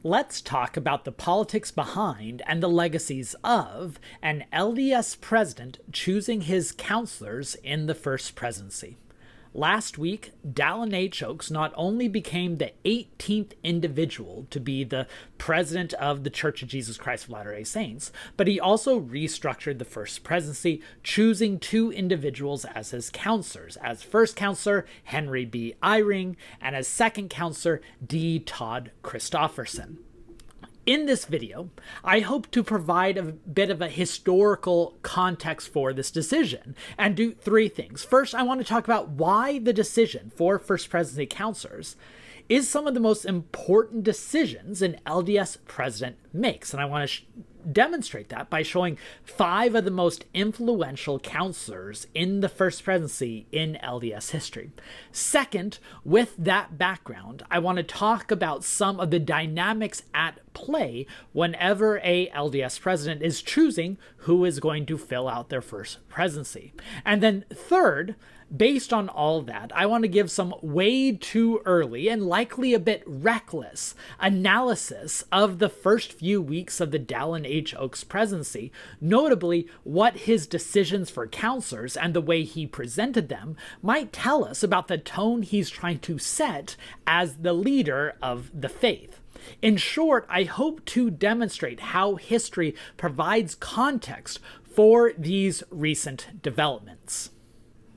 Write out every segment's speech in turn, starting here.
Let's talk about the politics behind and the legacies of an LDS president choosing his counselors in the First Presidency. Last week, Dallin H not only became the 18th individual to be the president of the Church of Jesus Christ of Latter-day Saints, but he also restructured the First Presidency, choosing two individuals as his counselors, as first counselor Henry B. Eyring and as second counselor D. Todd Christofferson. In this video, I hope to provide a bit of a historical context for this decision and do three things. First, I want to talk about why the decision for First Presidency counselors is some of the most important decisions an LDS president makes. And I want to demonstrate that by showing 5 of the most influential counselors in the First Presidency in LDS history. Second, with that background, I want to talk about some of the dynamics at play whenever a LDS president is choosing who is going to fill out their First Presidency. And then third, based on all that, I want to give some way too early and likely a bit reckless analysis of the first few weeks of the Dallin H. Oaks presidency, notably what his decisions for counselors and the way he presented them might tell us about the tone he's trying to set as the leader of the faith. In short, I hope to demonstrate how history provides context for these recent developments.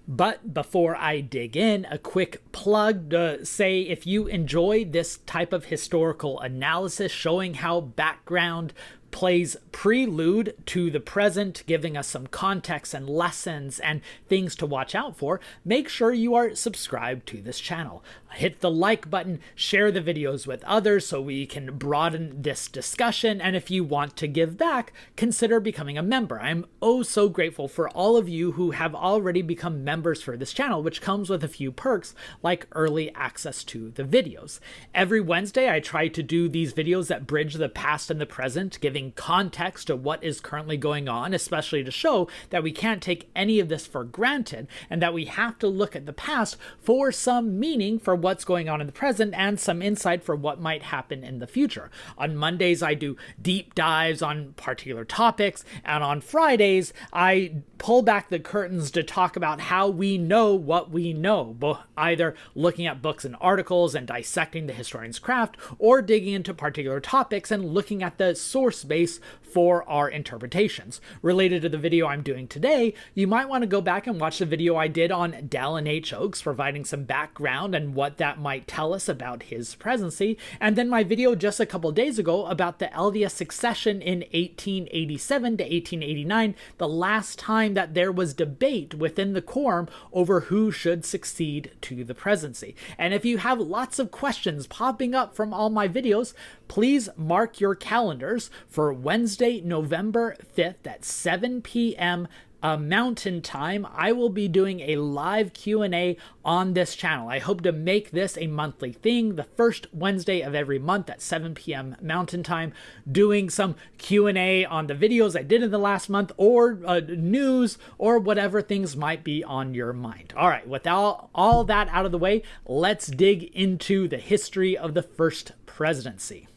But before I dig in, a quick plug to say if you enjoy this type of historical analysis showing how background plays prelude to the present, giving us some context and lessons and things to watch out for, make sure you are subscribed to this channel. Hit the like button, share the videos with others so we can broaden this discussion, and if you want to give back, consider becoming a member. I'm oh so grateful for all of you who have already become members for this channel, which comes with a few perks like early access to the videos. Every Wednesday, I try to do these videos that bridge the past and the present, giving context to what is currently going on, especially to show that we can't take any of this for granted and that we have to look at the past for some meaning for what's going on in the present and some insight for what might happen in the future. On Mondays, I do deep dives on particular topics, and on Fridays, I pull back the curtains to talk about how we know what we know, either looking at books and articles and dissecting the historian's craft, or digging into particular topics and looking at the source base for our interpretations. Related to the video I'm doing today, you might want to go back and watch the video I did on Dallin H. Oaks, providing some background and what that might tell us about his presidency, and then my video just a couple days ago about the LDS succession in 1887 to 1889, the last time that there was debate within the quorum over who should succeed to the presidency. And if you have lots of questions popping up from all my videos, please mark your calendars for Wednesday, November 5th at 7 p.m. Mountain Time. I will be doing a live Q&A on this channel. I hope to make this a monthly thing, the first Wednesday of every month at 7 p.m. Mountain Time, doing some Q&A on the videos I did in the last month, or news, or whatever things might be on your mind. All right, with all that out of the way, let's dig into the history of the First Presidency.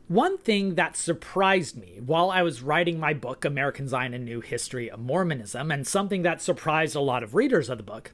One thing that surprised me while I was writing my book, American Zion and New History of Mormonism, and something that surprised a lot of readers of the book,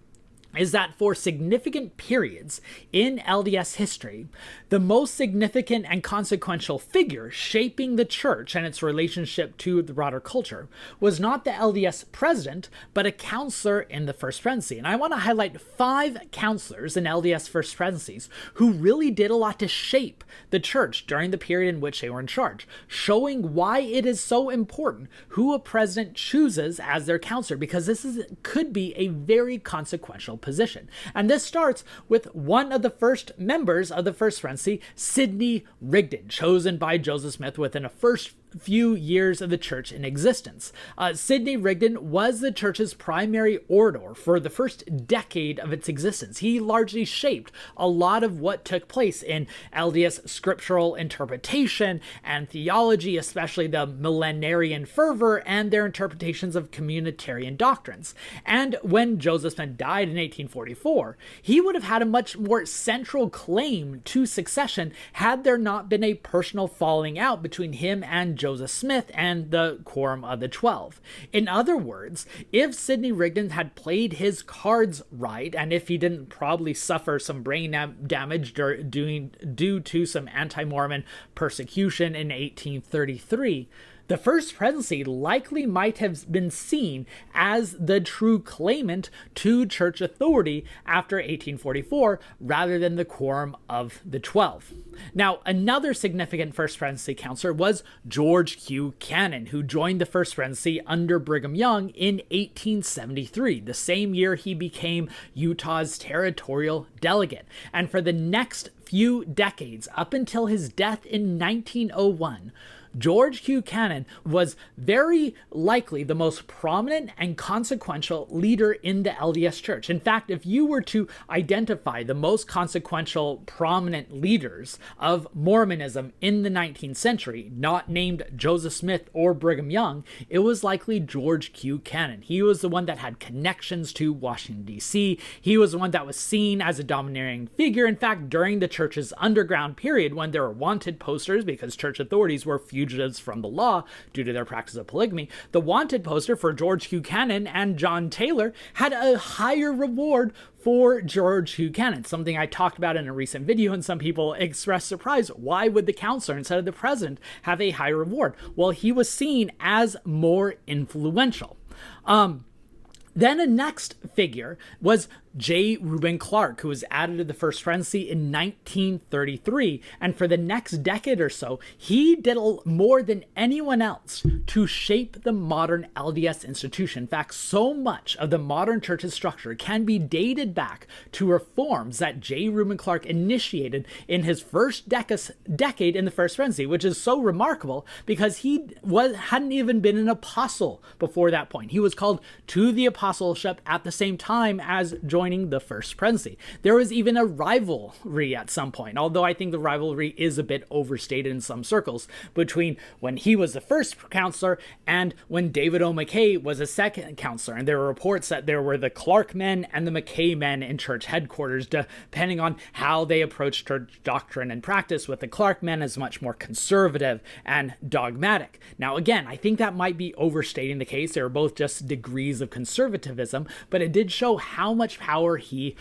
is that for significant periods in LDS history, the most significant and consequential figure shaping the church and its relationship to the broader culture was not the LDS president, but a counselor in the First Presidency. And I want to highlight 5 counselors in LDS First Presidencies who really did a lot to shape the church during the period in which they were in charge, showing why it is so important who a president chooses as their counselor, because this could be a very consequential position. And this starts with one of the first members of the First Presidency, Sidney Rigdon, chosen by Joseph Smith within a first few years of the church in existence. Sidney Rigdon was the church's primary orator for the first decade of its existence. He largely shaped a lot of what took place in LDS scriptural interpretation and theology, especially the millenarian fervor and their interpretations of communitarian doctrines. And when Joseph Smith died in 1844, he would have had a much more central claim to succession had there not been a personal falling out between him and Joseph Smith and the Quorum of the 12. In other words, if Sidney Rigdon had played his cards right, and if he didn't probably suffer some brain damage due to some anti-Mormon persecution in 1833, the First Presidency likely might have been seen as the true claimant to church authority after 1844 rather than the Quorum of the 12. Now, another significant First Presidency counselor was George Q. Cannon, who joined the First Presidency under Brigham Young in 1873, the same year he became Utah's territorial delegate. And for the next few decades, up until his death in 1901, George Q. Cannon was very likely the most prominent and consequential leader in the LDS Church. In fact, if you were to identify the most consequential, prominent leaders of Mormonism in the 19th century, not named Joseph Smith or Brigham Young, it was likely George Q. Cannon. He was the one that had connections to Washington, D.C. He was the one that was seen as a domineering figure. In fact, during the church's underground period, when there were wanted posters because church authorities were fugitives from the law due to their practice of polygamy, the wanted poster for George Q. Cannon and John Taylor had a higher reward for George Q. Cannon, something I talked about in a recent video, and some people expressed surprise. Why would the counselor instead of the president have a higher reward? Well, he was seen as more influential. Then a next figure was J. Reuben Clark, who was added to the First Presidency in 1933. And for the next decade or so, he did more than anyone else to shape the modern LDS institution. In fact, so much of the modern church's structure can be dated back to reforms that J. Reuben Clark initiated in his first decade in the First Presidency, which is so remarkable because he hadn't even been an apostle before that point. He was called to the apostleship at the same time as joining the First Presidency. There was even a rivalry at some point, although I think the rivalry is a bit overstated in some circles, between when he was the first counselor and when David O. McKay was a second counselor. And there were reports that there were the Clark men and the McKay men in church headquarters, depending on how they approached church doctrine and practice, with the Clark men as much more conservative and dogmatic. Now, again, I think that might be overstating the case. They were both just degrees of conservatism, but it did show how much power he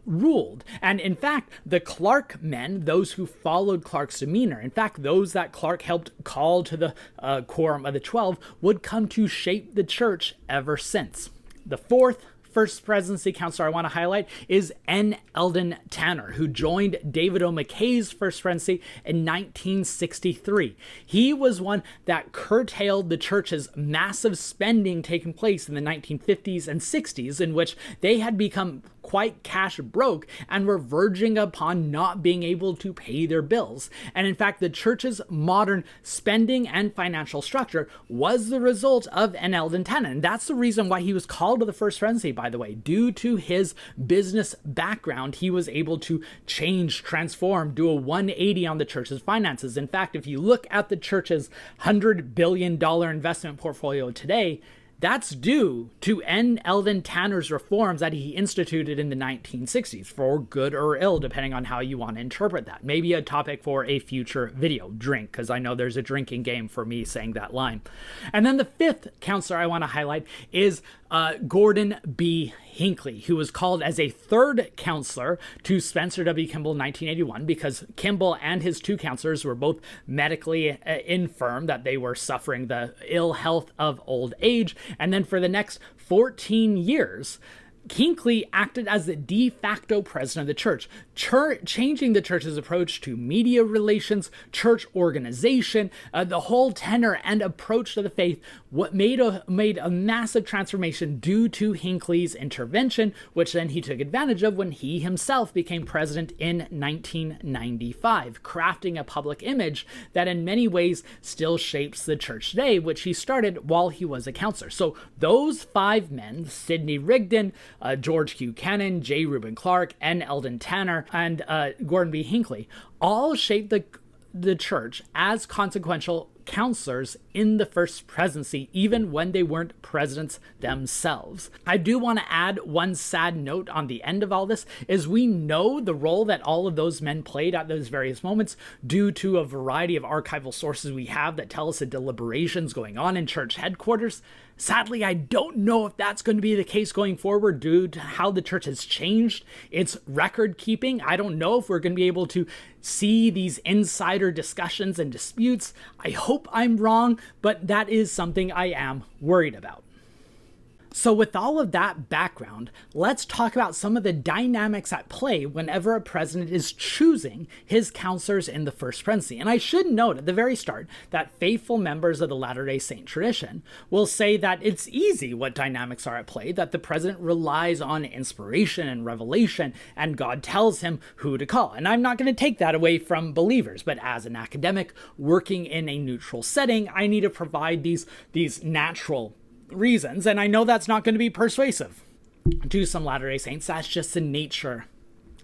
ruled. And in fact, the Clark men, those who followed Clark's demeanor, in fact, those that Clark helped call to the Quorum of the 12, would come to shape the church ever since. The fourth First Presidency counselor I want to highlight is N. Eldon Tanner, who joined David O. McKay's First Presidency in 1963. He was one that curtailed the church's massive spending taking place in the 1950s and 60s, in which they had become quite cash broke and were verging upon not being able to pay their bills. And in fact, the church's modern spending and financial structure was the result of N. Eldon Tanner. And that's the reason why he was called to the First Presidency, by the way. Due to his business background, he was able to change, transform, do a 180 on the church's finances. In fact, if you look at the church's $100 billion investment portfolio today, that's due to N. Eldon Tanner's reforms that he instituted in the 1960s, for good or ill, depending on how you want to interpret that. Maybe a topic for a future video. Drink, because I know there's a drinking game for me saying that line. And then the fifth counselor I want to highlight is Gordon B. Hinckley, who was called as a third counselor to Spencer W. Kimball in 1981 because Kimball and his two counselors were both medically infirm, that they were suffering the ill health of old age. And then for the next 14 years, Hinckley acted as the de facto president of the church, changing the church's approach to media relations, church organization, the whole tenor and approach to the faith. What made a massive transformation due to Hinckley's intervention, which then he took advantage of when he himself became president in 1995, crafting a public image that in many ways still shapes the church today, which he started while he was a counselor. So those 5 men, Sidney Rigdon, George Q. Cannon, J. Reuben Clark, N. Eldon Tanner, and Gordon B. Hinckley, all shaped the church as consequential counselors in the First Presidency, even when they weren't presidents themselves. I do want to add one sad note on the end of all this, is we know the role that all of those men played at those various moments due to a variety of archival sources we have that tell us the deliberations going on in church headquarters. Sadly, I don't know if that's going to be the case going forward due to how the church has changed its record keeping. I don't know if we're going to be able to see these insider discussions and disputes. I hope I'm wrong, but that is something I am worried about. So with all of that background, let's talk about some of the dynamics at play whenever a president is choosing his counselors in the First Presidency. And I should note at the very start that faithful members of the Latter-day Saint tradition will say that it's easy what dynamics are at play, that the president relies on inspiration and revelation, and God tells him who to call. And I'm not going to take that away from believers, but as an academic working in a neutral setting, I need to provide these natural reasons, and I know that's not going to be persuasive to some Latter-day Saints. That's just the nature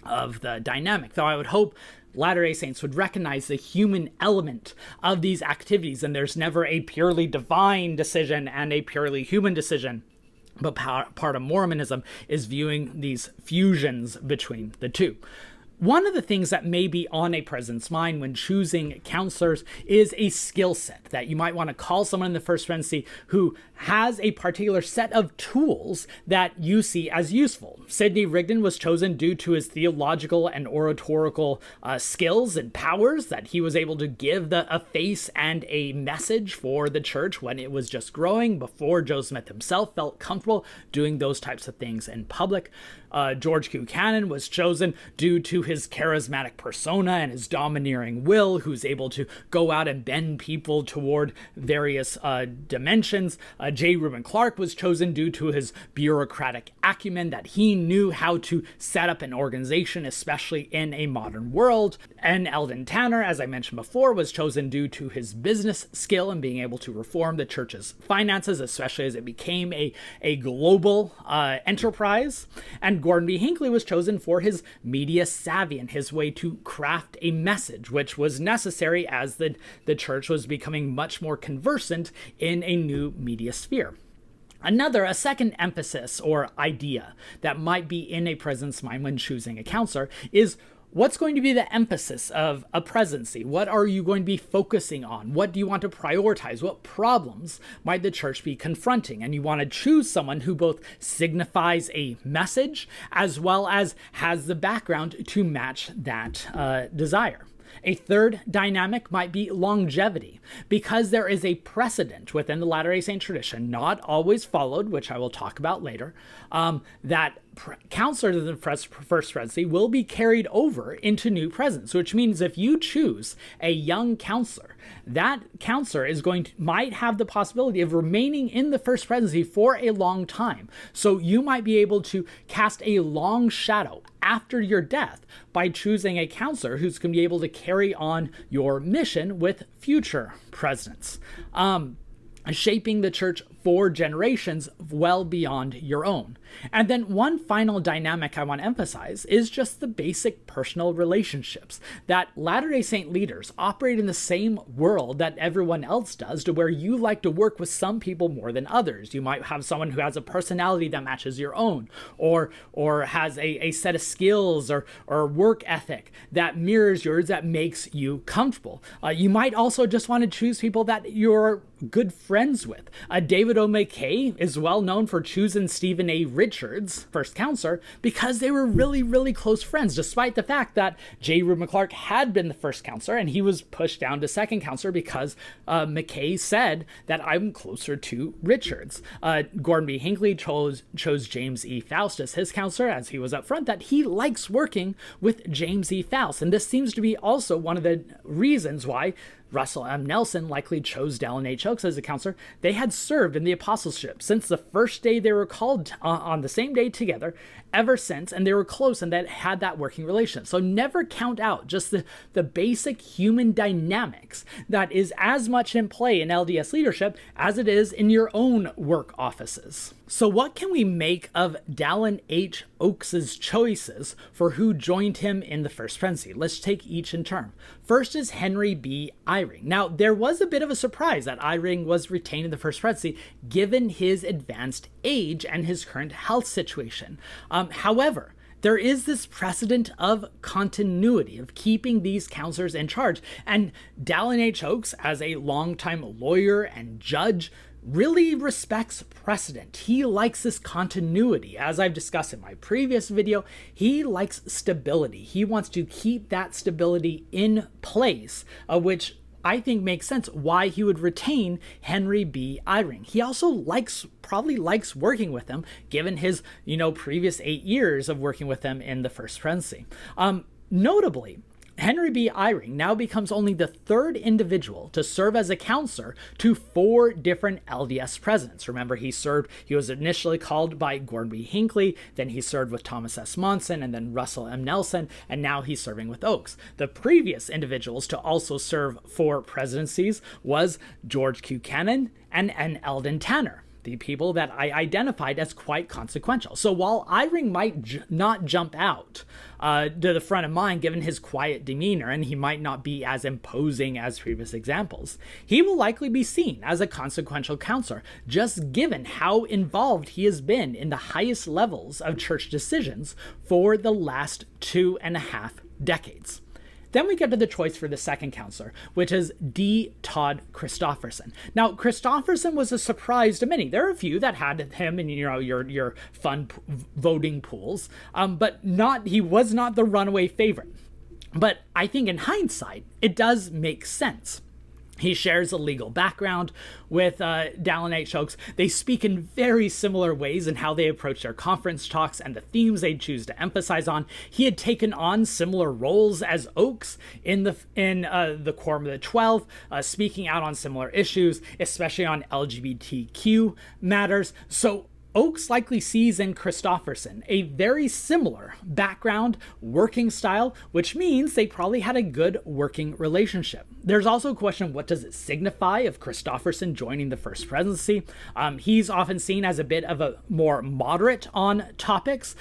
of the dynamic, though I would hope Latter-day Saints would recognize the human element of these activities, and there's never a purely divine decision and a purely human decision. But part of Mormonism is viewing these fusions between the two. One of the things that may be on a president's mind when choosing counselors is a skill set, that you might want to call someone in the First Presidency who has a particular set of tools that you see as useful. Sidney Rigdon was chosen due to his theological and oratorical skills and powers, that he was able to give a face and a message for the church when it was just growing, before Joe Smith himself felt comfortable doing those types of things in public. George Q. Cannon was chosen due to his charismatic persona and his domineering will, who's able to go out and bend people toward various dimensions. J. Reuben Clark was chosen due to his bureaucratic acumen, that he knew how to set up an organization, especially in a modern world. And Eldon Tanner, as I mentioned before, was chosen due to his business skill and being able to reform the church's finances, especially as it became a global enterprise. And Gordon B. Hinckley was chosen for his media savvy and his way to craft a message, which was necessary as the church was becoming much more conversant in a new media sphere. A second emphasis or idea that might be in a president's mind when choosing a counselor is, what's going to be the emphasis of a presidency? What are you going to be focusing on? What do you want to prioritize? What problems might the church be confronting? And you want to choose someone who both signifies a message as well as has the background to match that desire. A third dynamic might be longevity, because there is a precedent within the Latter-day Saint tradition, not always followed, which I will talk about later, that counselors of the First Presidency will be carried over into new presidents, which means if you choose a young counselor, that counselor might have the possibility of remaining in the First Presidency for a long time. So you might be able to cast a long shadow after your death by choosing a counselor who's going to be able to carry on your mission with future presidents, shaping the church for generations well beyond your own. And then one final dynamic I want to emphasize is just the basic personal relationships, that Latter-day Saint leaders operate in the same world that everyone else does, to where you like to work with some people more than others. You might have someone who has a personality that matches your own, or has a set of skills or work ethic that mirrors yours, that makes you comfortable. You might also just want to choose people that you're good friends with. David David O. McKay is well known for choosing Stephen A. Richards, first counselor, because they were really, really close friends, despite the fact that J. Reuben Clark had been the first counselor and he was pushed down to second counselor because McKay said that I'm closer to Richards. Gordon B. Hinckley chose James E. Faust as his counselor, as he was upfront that he likes working with James E. Faust. And this seems to be also one of the reasons why Russell M. Nelson likely chose Dallin H. Oaks as a counselor. They had served in the apostleship since the first day they were called on the same day together ever since, and they were close and that had that working relation. So never count out just the basic human dynamics that is as much in play in LDS leadership as it is in your own work offices. So what can we make of Dallin H. Oaks's choices for who joined him in the First Presidency? Let's take each in turn. First is Henry B. Eyring. Now, there was a bit of a surprise that Eyring was retained in the First Presidency given his advanced age and his current health situation. However, there is this precedent of continuity, of keeping these counselors in charge. And Dallin H. Oaks, as a longtime lawyer and judge, really respects precedent. He likes this continuity. As I've discussed in my previous video, he likes stability. He wants to keep that stability in place, which I think makes sense why he would retain Henry B. Eyring. He also probably likes working with him, given his, previous 8 years of working with them in the First Presidency. Notably, Henry B. Eyring now becomes only the third individual to serve as a counselor to 4 different LDS presidents. Remember, he was initially called by Gordon B. Hinckley, then he served with Thomas S. Monson, and then Russell M. Nelson, and now he's serving with Oaks. The previous individuals to also serve 4 presidencies was George Q. Cannon and Eldon Tanner, the people that I identified as quite consequential. So while Eyring might not jump out to the front of mind given his quiet demeanor, and he might not be as imposing as previous examples, he will likely be seen as a consequential counselor, just given how involved he has been in the highest levels of church decisions for the last 2.5 decades. Then we get to the choice for the second counselor, which is D. Todd Christofferson. Now, Christofferson was a surprise to many. There are a few that had him in your fun voting pools, but he was not the runaway favorite. But I think in hindsight, it does make sense. He shares a legal background with Dallin H. Oaks. They speak in very similar ways in how they approach their conference talks and the themes they choose to emphasize on. He had taken on similar roles as Oaks in the Quorum of the 12, speaking out on similar issues, especially on LGBTQ matters. So Oaks likely sees in Christofferson a very similar background, working style, which means they probably had a good working relationship. There's also a question, what does it signify of Christofferson joining the First Presidency? He's often seen as a bit of a more moderate on topics.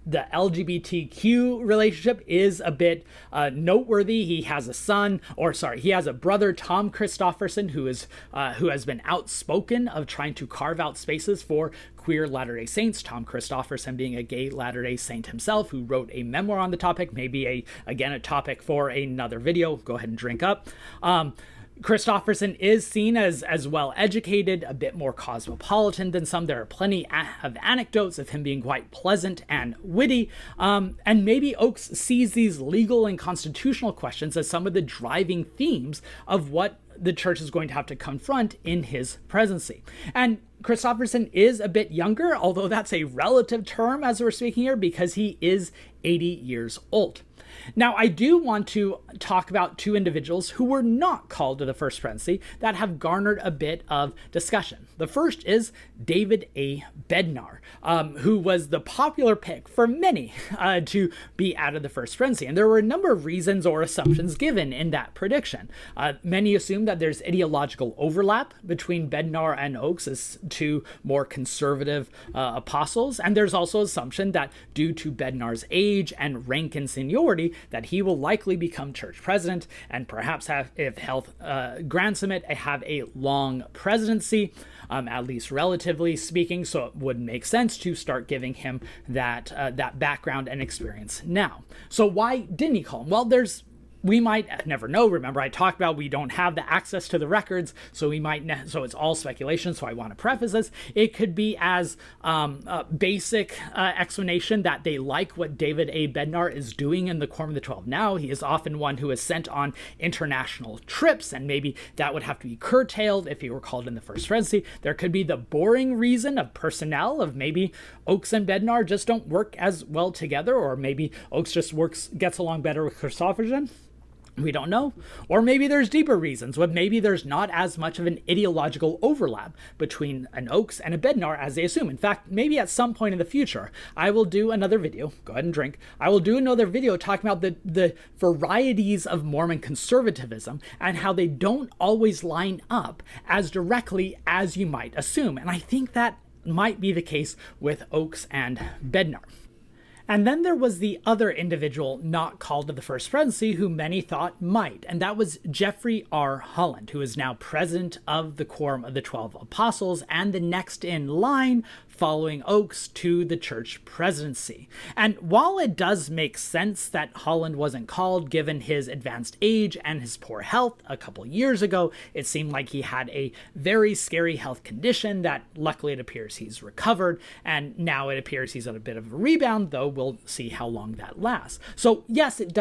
The LGBTQ relationship is a bit noteworthy. He has a brother, Tom Christofferson, who has been outspoken of trying to carve out spaces for queer Latter-day Saints. Tom Christofferson being a gay Latter-day Saint himself, who wrote a memoir on the topic, maybe a topic for another video. Go ahead and drink up. Christofferson is seen as well educated, a bit more cosmopolitan than some. There are plenty of anecdotes of him being quite pleasant and witty. And maybe Oaks sees these legal and constitutional questions as some of the driving themes of what the church is going to have to confront in his presidency. And Christofferson is a bit younger, although that's a relative term as we're speaking here, because he is 80 years old. Now, I do want to talk about 2 individuals who were not called to the First Presidency that have garnered a bit of discussion. The first is David A. Bednar, who was the popular pick for many to be out of the First Presidency. And there were a number of reasons or assumptions given in that prediction. Many assume that there's ideological overlap between Bednar and Oaks as 2 more conservative apostles. And there's also assumption that due to Bednar's age and rank and seniority, that he will likely become church president and perhaps if health grants him it, have a long presidency, at least relatively speaking. So it would make sense to start giving him that background and experience now. So why didn't he call him? Well, there's we might never know. Remember, I talked about we don't have the access to the records, so so it's all speculation. So I want to preface this. It could be as a basic explanation that they like what David A. Bednar is doing in the Quorum of the 12 now. He is often one who is sent on international trips, and maybe that would have to be curtailed if he were called in the First Presidency. There could be the boring reason of personnel, of maybe Oakes and Bednar just don't work as well together, or maybe Oakes just gets along better with Christofferson. We don't know. Or maybe there's deeper reasons. Maybe there's not as much of an ideological overlap between an Oakes and a Bednar as they assume. In fact, maybe at some point in the future, I will do another video. Go ahead and drink. I will do another video talking about the varieties of Mormon conservatism and how they don't always line up as directly as you might assume. And I think that might be the case with Oakes and Bednar. And then there was the other individual not called to the First Presidency who many thought might, and that was Jeffrey R. Holland, who is now president of the Quorum of the 12 Apostles and the next in line following Oakes to the church presidency. And while it does make sense that Holland wasn't called given his advanced age and his poor health a couple years ago, it seemed like he had a very scary health condition that luckily it appears he's recovered, and now it appears he's at a bit of a rebound, though we'll see how long that lasts. So yes, it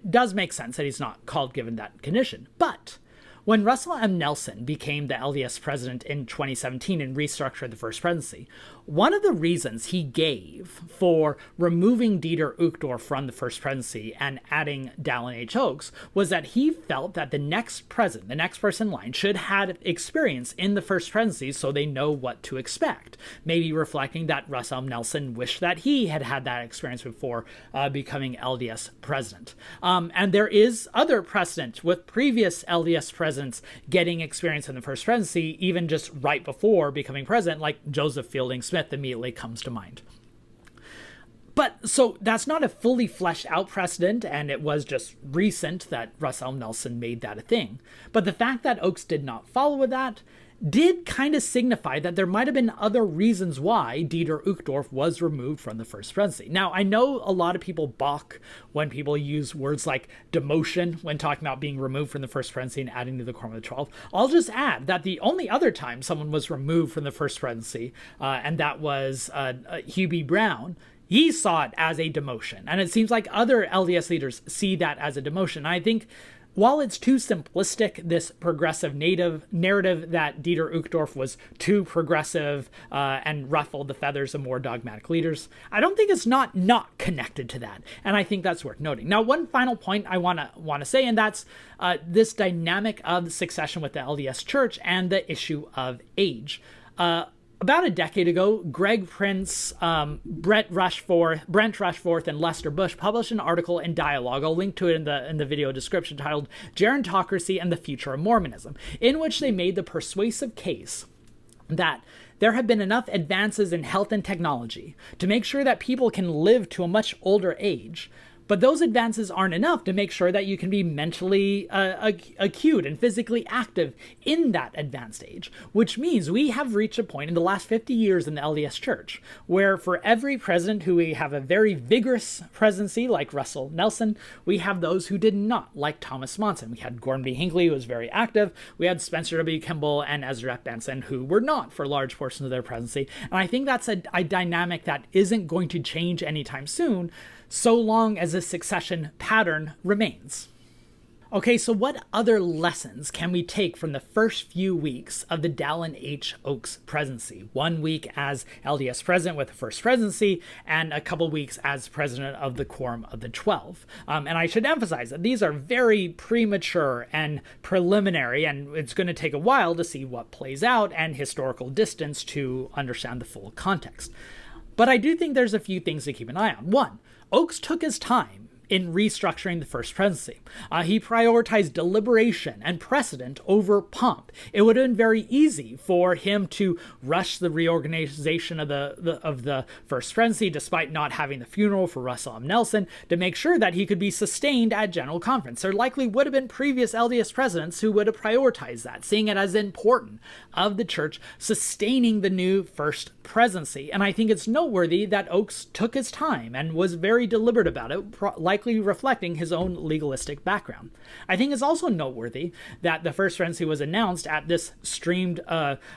does make sense that he's not called given that condition. But when Russell M. Nelson became the LDS president in 2017 and restructured the First Presidency, one of the reasons he gave for removing Dieter Uchtdorf from the First Presidency and adding Dallin H. Oakes was that he felt that the next president, the next person in line, should have experience in the First Presidency so they know what to expect. Maybe reflecting that Russell M. Nelson wished that he had had that experience before becoming LDS president. And there is other precedent with previous LDS presidents getting experience in the First Presidency, even just right before becoming president, like Joseph Fielding Smith immediately comes to mind. But so that's not a fully fleshed out precedent, and it was just recent that Russell Nelson made that a thing. But the fact that Oakes did not follow with that did kind of signify that there might have been other reasons why Dieter Uchtdorf was removed from the First Presidency. Now, I know a lot of people balk when people use words like demotion when talking about being removed from the First Presidency and adding to the Quorum of the 12. I'll just add that the only other time someone was removed from the First Presidency, and that was Hugh B. Brown, he saw it as a demotion. And it seems like other LDS leaders see that as a demotion. I think while it's too simplistic, this progressive narrative that Dieter Uchtdorf was too progressive and ruffled the feathers of more dogmatic leaders, I don't think it's not connected to that. And I think that's worth noting. Now, one final point I want to say, and that's this dynamic of succession with the LDS Church and the issue of age. About a decade ago, Greg Prince, Brent Rushforth, and Lester Bush published an article in Dialogue, I'll link to it in the video description, titled Gerontocracy and the Future of Mormonism, in which they made the persuasive case that there have been enough advances in health and technology to make sure that people can live to a much older age, but those advances aren't enough to make sure that you can be mentally acute and physically active in that advanced age, which means we have reached a point in the last 50 years in the LDS Church where for every president who we have a very vigorous presidency, like Russell Nelson, we have those who did not, like Thomas Monson. We had Gordon B. Hinckley, who was very active. We had Spencer W. Kimball and Ezra F. Benson, who were not for large portions of their presidency. And I think that's a dynamic that isn't going to change anytime soon, so long as a succession pattern remains. Okay, so what other lessons can we take from the first few weeks of the Dallin H. Oakes presidency? 1 week as LDS president with the First Presidency, and a couple weeks as president of the Quorum of the 12. And I should emphasize that these are very premature and preliminary, and it's going to take a while to see what plays out and historical distance to understand the full context. But I do think there's a few things to keep an eye on. One, Oakes took his time in restructuring the First Presidency. He prioritized deliberation and precedent over pomp. It would have been very easy for him to rush the reorganization of the First Presidency, despite not having the funeral for Russell M. Nelson, to make sure that he could be sustained at General Conference. There likely would have been previous LDS presidents who would have prioritized that, seeing it as important of the church sustaining the new First Presidency. And I think it's noteworthy that Oakes took his time and was very deliberate about it, like likely reflecting his own legalistic background. I think it's also noteworthy that the First Presidency was announced at this streamed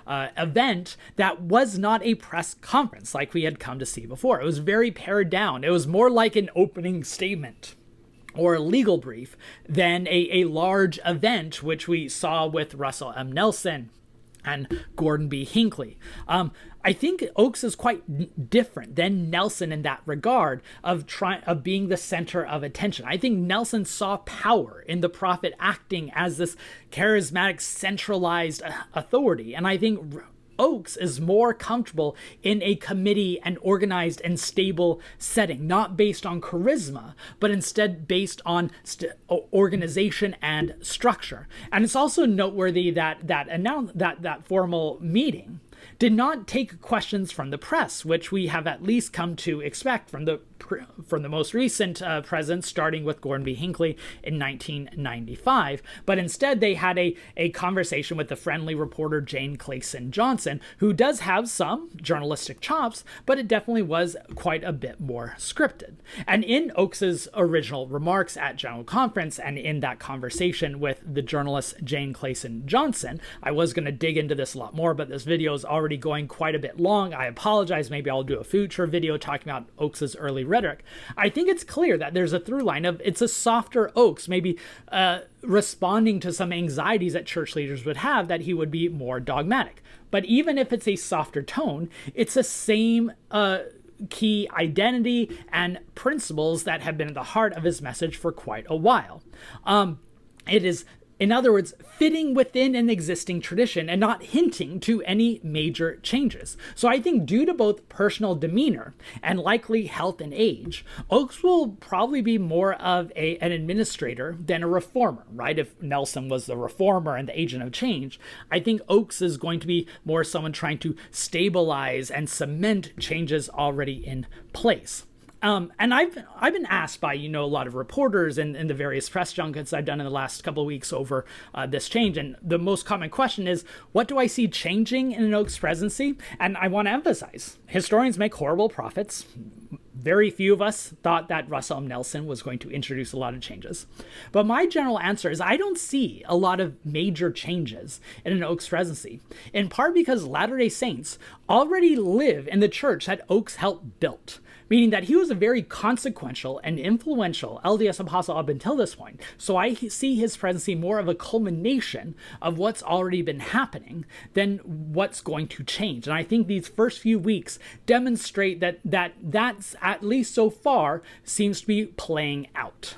event that was not a press conference like we had come to see before. It was very pared down. It was more like an opening statement or a legal brief than a large event, which we saw with Russell M. Nelson and Gordon B. Hinckley. I think Oakes is quite different than Nelson in that regard of being the center of attention. I think Nelson saw power in the prophet acting as this charismatic, centralized authority, and I think Oakes is more comfortable in a committee and organized and stable setting, not based on charisma, but instead based on organization and structure. And it's also noteworthy that that formal meeting did not take questions from the press, which we have at least come to expect from the most recent presidents, starting with Gordon B. Hinckley in 1995. But instead, they had a conversation with the friendly reporter Jane Clayson Johnson, who does have some journalistic chops, but it definitely was quite a bit more scripted. And in Oakes's original remarks at General Conference, and in that conversation with the journalist Jane Clayson Johnson, I was going to dig into this a lot more, but this video is already going quite a bit long. I apologize. Maybe I'll do a future video talking about Oakes's early rhetoric. I think it's clear that there's a through line of it's a softer Oakes, maybe responding to some anxieties that church leaders would have that he would be more dogmatic. But even if it's a softer tone, it's the same key identity and principles that have been at the heart of his message for quite a while. It is, in other words, fitting within an existing tradition and not hinting to any major changes. So I think due to both personal demeanor and likely health and age, Oakes will probably be more of an administrator than a reformer, right? If Nelson was the reformer and the agent of change, I think Oakes is going to be more someone trying to stabilize and cement changes already in place. And I've been asked by, a lot of reporters and the various press junkets I've done in the last couple of weeks over this change. And the most common question is, what do I see changing in an Oakes presidency? And I want to emphasize, historians make horrible prophets. Very few of us thought that Russell M. Nelson was going to introduce a lot of changes. But my general answer is I don't see a lot of major changes in an Oakes presidency, in part because Latter-day Saints already live in the church that Oakes helped build, meaning that he was a very consequential and influential LDS apostle up until this point. So I see his presidency more of a culmination of what's already been happening than what's going to change. And I think these first few weeks demonstrate that's at least so far seems to be playing out.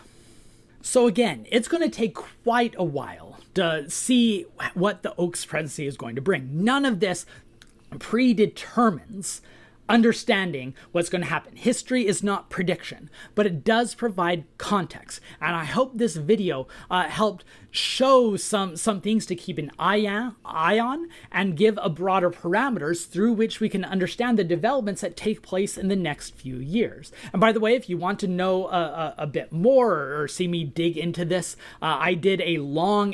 So again, it's going to take quite a while to see what the Oakes presidency is going to bring. None of this predetermines understanding what's going to happen. History is not prediction, but it does provide context. And I hope this video helped show some things to keep an eye on and give a broader parameters through which we can understand the developments that take place in the next few years. And by the way, if you want to know a bit more or see me dig into this, I did a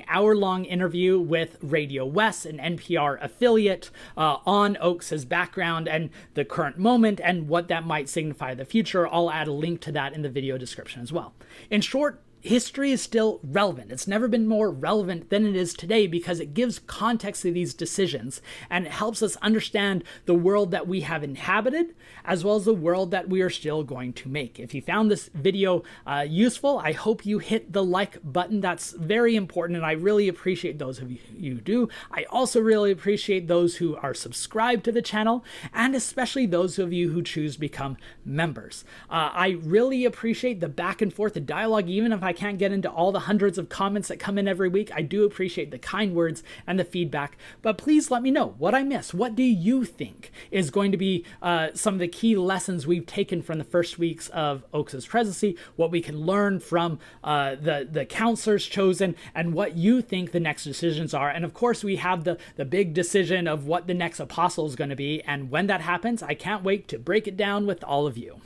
hour-long interview with Radio West, an NPR affiliate, on Oakes' background and the current moment and what that might signify in the future. I'll add a link to that in the video description as well. In short, history is still relevant. It's never been more relevant than it is today because it gives context to these decisions and it helps us understand the world that we have inhabited as well as the world that we are still going to make. If you found this video useful, I hope you hit the like button. That's very important and I really appreciate those of you who do. I also really appreciate those who are subscribed to the channel and especially those of you who choose to become members. I really appreciate the back and forth, the dialogue, even if I can't get into all the hundreds of comments that come in every week. I do appreciate the kind words and the feedback, but please let me know what I missed. What do you think is going to be some of the key lessons we've taken from the first weeks of Oakes' presidency, what we can learn from the counselors chosen, and what you think the next decisions are. And of course, we have the big decision of what the next apostle is going to be. And when that happens, I can't wait to break it down with all of you.